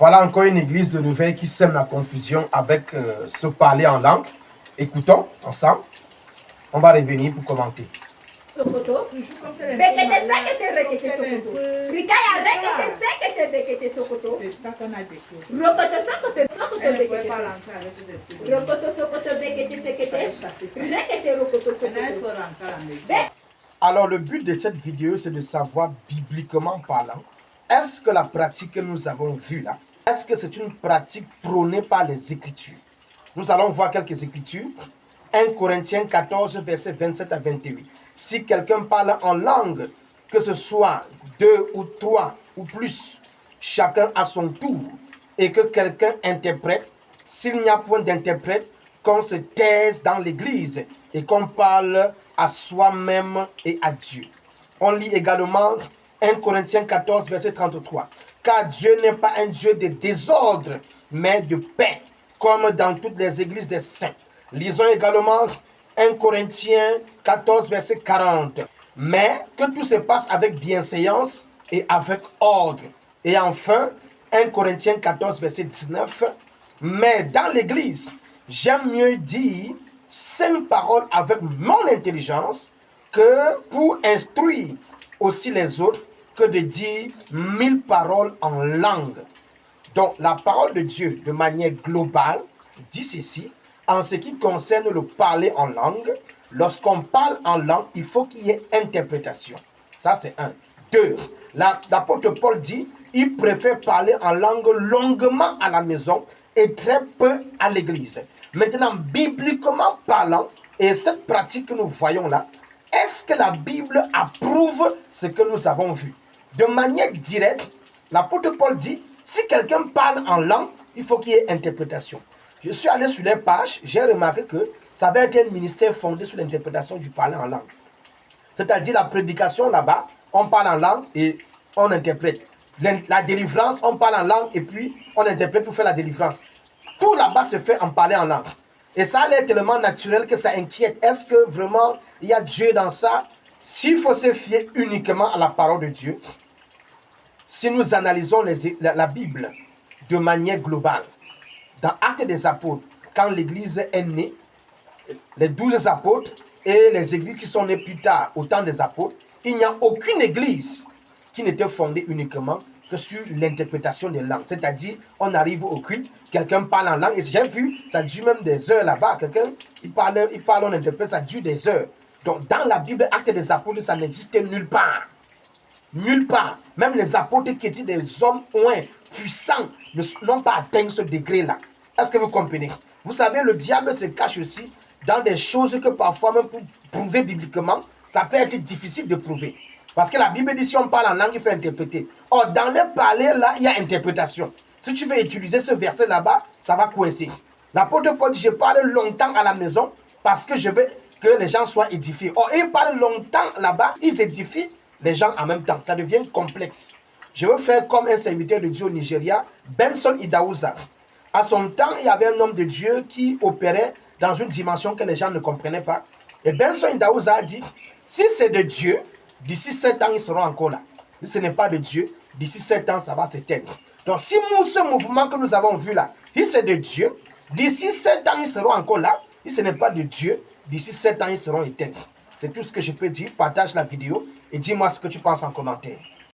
Voilà encore une église de réveil qui sème la confusion avec ce parler en langue. Écoutons ensemble. On va revenir pour commenter. C'est ça qu'on a découvert. Alors le but de cette vidéo, c'est de savoir bibliquement parlant, est-ce que la pratique que nous avons vue là, est-ce que c'est une pratique prônée par les Écritures? Nous allons voir quelques Écritures. 1 Corinthiens 14, versets 27 à 28. Si quelqu'un parle en langue, que ce soit 2 ou 3 ou plus, chacun à son tour, et que quelqu'un interprète, s'il n'y a point d'interprète, qu'on se taise dans l'église et qu'on parle à soi-même et à Dieu. On lit également 1 Corinthiens 14, verset 33. Car Dieu n'est pas un Dieu de désordre, mais de paix, comme dans toutes les églises des saints. Lisons également 1 Corinthiens 14, verset 40. Mais que tout se passe avec bienséance et avec ordre. Et enfin, 1 Corinthiens 14, verset 19. Mais dans l'église, j'aime mieux dire 5 paroles avec mon intelligence que pour instruire aussi les autres que de dire 1000 paroles en langue. Donc, la parole de Dieu, de manière globale, dit ceci. En ce qui concerne le parler en langue, lorsqu'on parle en langue, il faut qu'il y ait interprétation. Ça, c'est 1. 2. L'apôtre Paul dit, il préfère parler en langue longuement à la maison et très peu à l'église. Maintenant, bibliquement parlant, et cette pratique que nous voyons là, est-ce que la Bible approuve ce que nous avons vu? De manière directe, l'apôtre Paul dit, si quelqu'un parle en langue, il faut qu'il y ait interprétation. Je suis allé sur les pages, j'ai remarqué que ça avait été un ministère fondé sur l'interprétation du parler en langue. C'est-à-dire la prédication là-bas, on parle en langue et on interprète. La délivrance, on parle en langue et puis on interprète pour faire la délivrance. Tout là-bas se fait en parler en langue. Et ça allait tellement naturel que ça inquiète. Est-ce que vraiment il y a Dieu dans ça? S'il faut se fier uniquement à la parole de Dieu, si nous analysons la Bible de manière globale, dans Actes des Apôtres, quand l'Église est née, les 12 apôtres et les églises qui sont nées plus tard au temps des apôtres, il n'y a aucune église qui n'était fondée uniquement que sur l'interprétation des langues. C'est-à-dire, on arrive au culte, quelqu'un parle en langue, et j'ai vu, ça dure même des heures là-bas. Quelqu'un, il parle, on interprète, ça dure des heures. Donc, dans la Bible, Actes des Apôtres, ça n'existe nulle part. Nulle part. Même les apôtres qui étaient des hommes puissants n'ont pas atteint ce degré-là. Est-ce que vous comprenez? Vous savez, le diable se cache aussi dans des choses que parfois, même pour prouver bibliquement, ça peut être difficile de prouver. Parce que la Bible dit, si on parle en langue, il faut interpréter. Or, dans les parler, là, il y a interprétation. Si tu veux utiliser ce verset là-bas, ça va coincer. L'apôtre Paul dit, je parle longtemps à la maison parce que je veux que les gens soient édifiés. Or, ils parlent longtemps là-bas, ils édifient les gens en même temps. Ça devient complexe. Je veux faire comme un serviteur de Dieu au Nigeria, Benson Idaouza. À son temps, il y avait un homme de Dieu qui opérait dans une dimension que les gens ne comprenaient pas. Et Benson Idaouza a dit, si c'est de Dieu, d'ici 7 ans, ils seront encore là. Si ce n'est pas de Dieu, d'ici 7 ans, ça va s'éteindre. Donc, si ce mouvement que nous avons vu là, si c'est de Dieu, d'ici 7 ans, ils seront encore là. Si ce n'est pas de Dieu, d'ici 7 ans, ils seront éteints. C'est tout ce que je peux dire. Partage la vidéo et dis-moi ce que tu penses en commentaire.